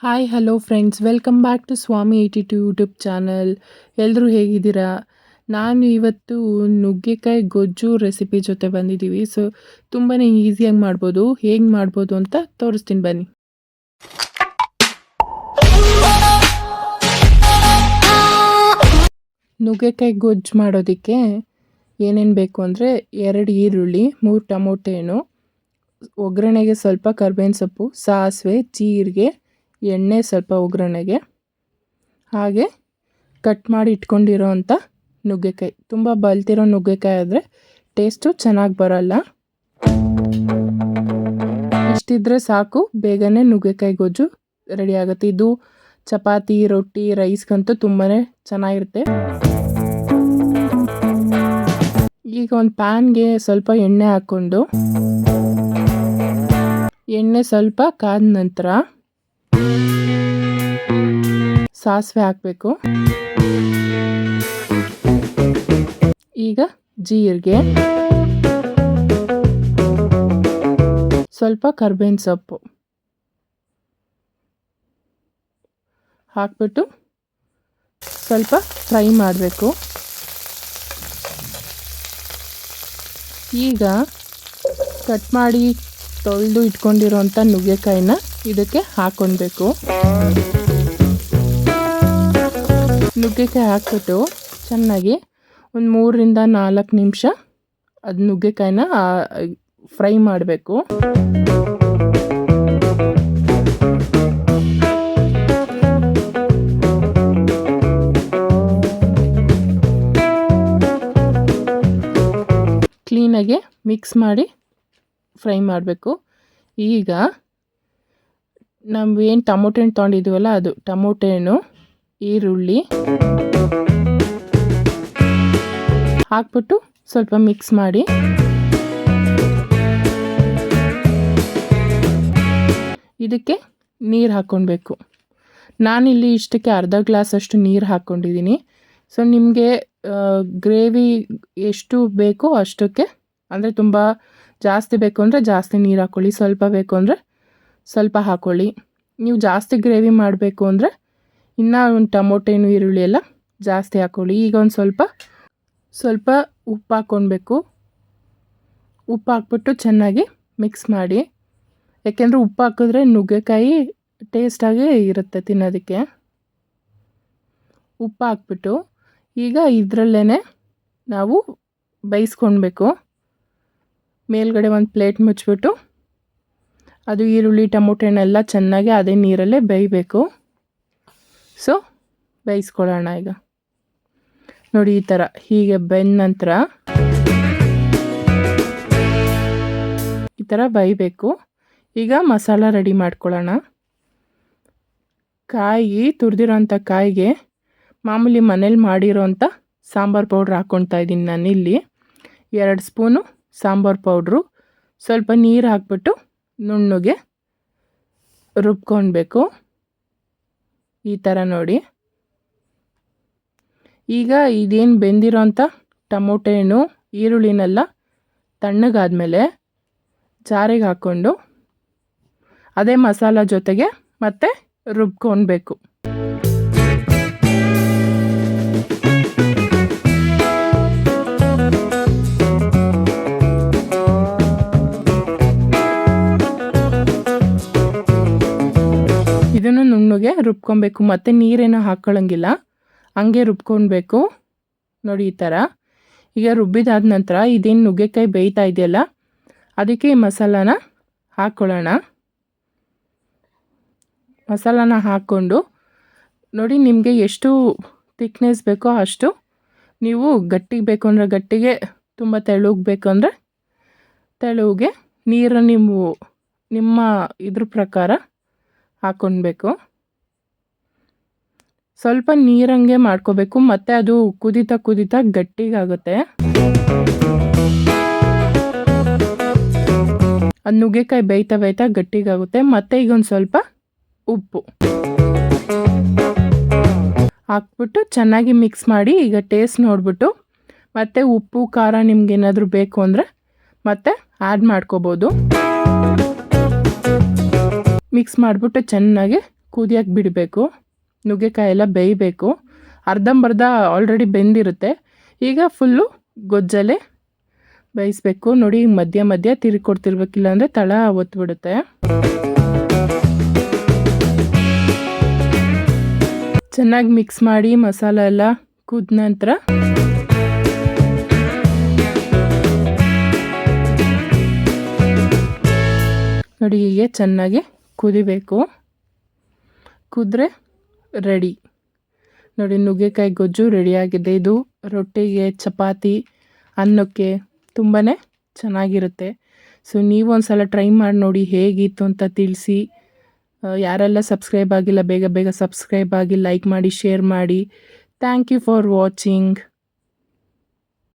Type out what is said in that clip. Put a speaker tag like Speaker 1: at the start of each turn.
Speaker 1: Hi hello friends welcome back to Swami 82 YouTube channel. ಎಲ್ಲರೂ ಹೇಗಿದ್ದೀರಾ? ನಾನು ಇವತ್ತು ನುಗ್ಗೆಕಾಯಿ ಗೊಜ್ಜು ರೆಸಿಪಿ ಜೊತೆ ಬಂದಿದ್ದೀವಿ. ಸೊ ತುಂಬಾ ಈಸಿಯಾಗಿ ಮಾಡ್ಬೋದು. ಹೇಗೆ ಮಾಡ್ಬೋದು ಅಂತ ತೋರಿಸ್ತೀನಿ ಬನ್ನಿ. ನುಗ್ಗೆಕಾಯಿ ಗೊಜ್ಜು ಮಾಡೋದಕ್ಕೆ ಏನೇನು ಬೇಕು ಅಂದರೆ 2 ಈರುಳ್ಳಿ, 3 ಟೊಮೊಟೊ ಹಣ್ಣು, ಒಗ್ಗರಣೆಗೆ ಸ್ವಲ್ಪ ಕರ್ಬೇವಿನ ಸೊಪ್ಪು, ಸಾಸಿವೆ, ಜೀರಿಗೆ, ಎಣ್ಣೆ ಸ್ವಲ್ಪ ಒಗ್ಗರಣೆಗೆ, ಹಾಗೆ ಕಟ್ ಮಾಡಿ ಇಟ್ಕೊಂಡಿರೋ ಅಂಥ ನುಗ್ಗೆಕಾಯಿ. ತುಂಬ ಬಲ್ತಿರೋ ನುಗ್ಗೆಕಾಯಿ ಆದರೆ ಟೇಸ್ಟು ಚೆನ್ನಾಗಿ ಬರೋಲ್ಲ. ಇಷ್ಟಿದ್ರೆ ಸಾಕು, ಬೇಗನೆ ನುಗ್ಗೆಕಾಯಿ ಗೊಜ್ಜು ರೆಡಿ ಆಗುತ್ತೆ. ಇದು ಚಪಾತಿ, ರೊಟ್ಟಿ, ರೈಸ್ಗಂತೂ ತುಂಬಾ ಚೆನ್ನಾಗಿರುತ್ತೆ. ಈಗ ಒಂದು ಪ್ಯಾನ್ಗೆ ಸ್ವಲ್ಪ ಎಣ್ಣೆ ಹಾಕ್ಕೊಂಡು, ಎಣ್ಣೆ ಸ್ವಲ್ಪ ಕಾದ ನಂತರ ಸಾಸಿವೆ ಹಾಕಬೇಕು. ಈಗ ಜೀರಿಗೆ, ಸ್ವಲ್ಪ ಕರ್ಬೇವಿನ ಸೊಪ್ಪು ಹಾಕ್ಬಿಟ್ಟು ಸ್ವಲ್ಪ ಫ್ರೈ ಮಾಡಬೇಕು. ಈಗ ಕಟ್ ಮಾಡಿ ತೊಳೆದು ಇಟ್ಕೊಂಡಿರೋಂಥ ನುಗ್ಗೆಕಾಯಿನ ಇದಕ್ಕೆ ಹಾಕ್ಕೊಳ್ಬೇಕು. ನುಗ್ಗೆಕಾಯಿ ಹಾಕ್ಬಿಟ್ಟು ಚೆನ್ನಾಗಿ ಒಂದು 3ರಿಂದ 4 ನಿಮಿಷ ಅದು ನುಗ್ಗೆಕಾಯಿನ ಫ್ರೈ ಮಾಡಬೇಕು. ಕ್ಲೀನಾಗಿ ಮಿಕ್ಸ್ ಮಾಡಿ ಫ್ರೈ ಮಾಡಬೇಕು. ಈಗ ನಾವು ಏನು ಟೊಮೊಟೊ ಹಣ್ಣು ತೊಗೊಂಡಿದ್ದೀವಲ್ಲ, ಅದು ಟೊಮೊಟೊ ಹಣ್ಣು, ಈರುಳ್ಳಿ ಹಾಕ್ಬಿಟ್ಟು ಸ್ವಲ್ಪ ಮಿಕ್ಸ್ ಮಾಡಿ, ಇದಕ್ಕೆ ನೀರು ಹಾಕ್ಕೊಳ್ಬೇಕು. ನಾನಿಲ್ಲಿ ಇಷ್ಟಕ್ಕೆ ಅರ್ಧ ಗ್ಲಾಸಷ್ಟು ನೀರು ಹಾಕ್ಕೊಂಡಿದ್ದೀನಿ. ಸೊ ನಿಮಗೆ ಗ್ರೇವಿ ಎಷ್ಟು ಬೇಕೋ ಅಷ್ಟಕ್ಕೆ, ಅಂದರೆ ತುಂಬ ಜಾಸ್ತಿ ಬೇಕು ಅಂದರೆ ಜಾಸ್ತಿ ನೀರು ಹಾಕ್ಕೊಳ್ಳಿ, ಸ್ವಲ್ಪ ಬೇಕು ಅಂದರೆ ಸ್ವಲ್ಪ ಹಾಕ್ಕೊಳ್ಳಿ. ನೀವು ಜಾಸ್ತಿ ಗ್ರೇವಿ ಮಾಡಬೇಕು ಅಂದರೆ ಇನ್ನೂ ಒಂದು ಟೊಮೊಟೊ ಹಣ್ಣು, ಈರುಳ್ಳಿ ಎಲ್ಲ ಜಾಸ್ತಿ ಹಾಕ್ಕೊಳ್ಳಿ. ಈಗ ಒಂದು ಸ್ವಲ್ಪ ಉಪ್ಪು ಹಾಕ್ಕೊಳ್ಬೇಕು. ಉಪ್ಪು ಹಾಕ್ಬಿಟ್ಟು ಚೆನ್ನಾಗಿ ಮಿಕ್ಸ್ ಮಾಡಿ, ಯಾಕೆಂದರೆ ಉಪ್ಪು ಹಾಕಿದ್ರೆ ನುಗ್ಗೆಕಾಯಿ ಟೇಸ್ಟಾಗಿ ಇರುತ್ತೆ ತಿನ್ನೋದಕ್ಕೆ. ಉಪ್ಪು ಹಾಕ್ಬಿಟ್ಟು ಈಗ ಇದರಲ್ಲೇ ನಾವು ಬೇಯಿಸ್ಕೊಳ್ಬೇಕು. ಮೇಲ್ಗಡೆ ಒಂದು ಪ್ಲೇಟ್ ಮುಚ್ಚಿಬಿಟ್ಟು ಅದು ಈರುಳ್ಳಿ, ಟೊಮೊಟೊ ಹಣ್ಣೆಲ್ಲ ಚೆನ್ನಾಗಿ ಅದೇ ನೀರಲ್ಲೇ ಬೇಯಬೇಕು. ಸೊ ಬೇಯಿಸ್ಕೊಳ್ಳೋಣ. ಈಗ ನೋಡಿ, ಈ ಥರ ಹೀಗೆ ಬೆಂದ ನಂತರ ಈ ಥರ ಬೇಯಬೇಕು. ಈಗ ಮಸಾಲ ರೆಡಿ ಮಾಡ್ಕೊಳ್ಳೋಣ. ತುರಿದಿರೋಂಥ ಕಾಯಿಗೆ ಮಾಮೂಲಿ ಮನೇಲಿ ಮಾಡಿರೋಂಥ ಸಾಂಬಾರು ಪೌಡ್ರ್ ಹಾಕ್ಕೊಳ್ತಾ ಇದ್ದೀನಿ ನಾನಿಲ್ಲಿ. 2 ಸ್ಪೂನು ಸಾಂಬಾರು ಪೌಡ್ರು, ಸ್ವಲ್ಪ ನೀರು ಹಾಕ್ಬಿಟ್ಟು ನುಣ್ಣಗೆ ರುಬ್ಕೊಳ್ಬೇಕು. ಈ ಥರ ನೋಡಿ. ಈಗ ಇದೇನು ಬೆಂದಿರೋಂಥ ಟೊಮೊಟೊ ಹಣ್ಣು, ಈರುಳ್ಳಿನೆಲ್ಲ ತಣ್ಣಗಾದ್ಮೇಲೆ ಜಾರಿಗೆ ಹಾಕ್ಕೊಂಡು ಅದೇ ಮಸಾಲ ಜೊತೆಗೆ ಮತ್ತೆ ರುಬ್ಕೊಳ್ಬೇಕು. ಇದನ್ನು ನುಣ್ಣಗೆ ರುಬ್ಕೊಬೇಕು, ಮತ್ತು ನೀರೇನೋ ಹಾಕ್ಕೊಳ್ಳೋಂಗಿಲ್ಲ, ಹಂಗೆ ರುಬ್ಕೊಳ್ಬೇಕು. ನೋಡಿ ಈ ಥರ. ಈಗ ರುಬ್ಬಿದಾದ ನಂತರ ಇದೇನು ನುಗ್ಗೆಕಾಯಿ ಬೇಯ್ತಾ ಇದೆಯಲ್ಲ, ಅದಕ್ಕೆ ಈ ಮಸಾಲಾನ ಹಾಕ್ಕೊಳ್ಳೋಣ. ಮಸಾಲಾನ ಹಾಕ್ಕೊಂಡು ನೋಡಿ, ನಿಮಗೆ ಎಷ್ಟು ಥಿಕ್ನೆಸ್ ಬೇಕೋ ಅಷ್ಟು, ನೀವು ಗಟ್ಟಿಗೆ ಬೇಕು ಅಂದರೆ ಗಟ್ಟಿಗೆ, ತುಂಬ ತೆಳುಗೆ ಬೇಕು ಅಂದರೆ ತೆಳುಗೆ ನೀರು ನೀವು ನಿಮ್ಮ ಇದ್ರ ಪ್ರಕಾರ ಹಾಕ್ಕೊಳ್ಬೇಕು. ಸ್ವಲ್ಪ ನೀರಂಗೆ ಮಾಡ್ಕೋಬೇಕು, ಮತ್ತು ಅದು ಕುದೀತಾ ಗಟ್ಟಿಗಾಗುತ್ತೆ. ಅದು ನುಗ್ಗೆಕಾಯಿ ಬೇಯ್ತಾ ಗಟ್ಟಿಗಾಗುತ್ತೆ. ಮತ್ತು ಈಗ ಒಂದು ಸ್ವಲ್ಪ ಉಪ್ಪು ಹಾಕ್ಬಿಟ್ಟು ಚೆನ್ನಾಗಿ ಮಿಕ್ಸ್ ಮಾಡಿ, ಈಗ ಟೇಸ್ಟ್ ನೋಡಿಬಿಟ್ಟು ಮತ್ತು ಉಪ್ಪು ಖಾರ ನಿಮ್ಗೇನಾದರೂ ಬೇಕು ಅಂದರೆ ಮತ್ತೆ ಆ್ಯಡ್ ಮಾಡ್ಕೋಬೋದು. ಮಿಕ್ಸ್ ಮಾಡಿಬಿಟ್ಟು ಚೆನ್ನಾಗಿ ಕುದಿಯಕ್ಕೆ ಬಿಡಬೇಕು. ನುಗ್ಗೆಕಾಯಿ ಎಲ್ಲ ಬೇಯಬೇಕು. ಅರ್ಧಂಬರ್ಧ ಆಲ್ರೆಡಿ ಬೆಂದಿರುತ್ತೆ. ಈಗ ಫುಲ್ಲು ಗೊಜ್ಜಲ್ಲೇ ಬೇಯಿಸ್ಬೇಕು. ನೋಡಿ ಮಧ್ಯ ಮಧ್ಯ ತಿರುಗಿಕೊಡ್ತಿರ್ಬೇಕಿಲ್ಲ ಅಂದರೆ ತಳ ಒತ್ಬಿಡುತ್ತೆ. ಚೆನ್ನಾಗಿ ಮಿಕ್ಸ್ ಮಾಡಿ ಮಸಾಲ ಎಲ್ಲ ಕುದ ನಂತರ ನೋಡಿ ಹೀಗೆ ಚೆನ್ನಾಗಿ ಕುದಿಬೇಕು. ಕುದ್ರೆ ರೆಡಿ. ನೋಡಿ ನುಗ್ಗೆಕಾಯಿ ಗೊಜ್ಜು ರೆಡಿಯಾಗಿದೆ. ಇದು ರೊಟ್ಟಿಗೆ, ಚಪಾತಿ, ಅನ್ನಕ್ಕೆ ತುಂಬಾ ಚೆನ್ನಾಗಿರುತ್ತೆ. ಸೊ ನೀವು ಒಂದು ಸಲ ಟ್ರೈ ಮಾಡಿ ನೋಡಿ ಹೇಗಿತ್ತು ಅಂತ ತಿಳಿಸಿ. ಯಾರೆಲ್ಲ ಸಬ್ಸ್ಕ್ರೈಬ್ ಆಗಿಲ್ಲ ಬೇಗ ಬೇಗ ಸಬ್ಸ್ಕ್ರೈಬ್ ಆಗಿ, ಲೈಕ್ ಮಾಡಿ, ಶೇರ್ ಮಾಡಿ. Thank you for watching.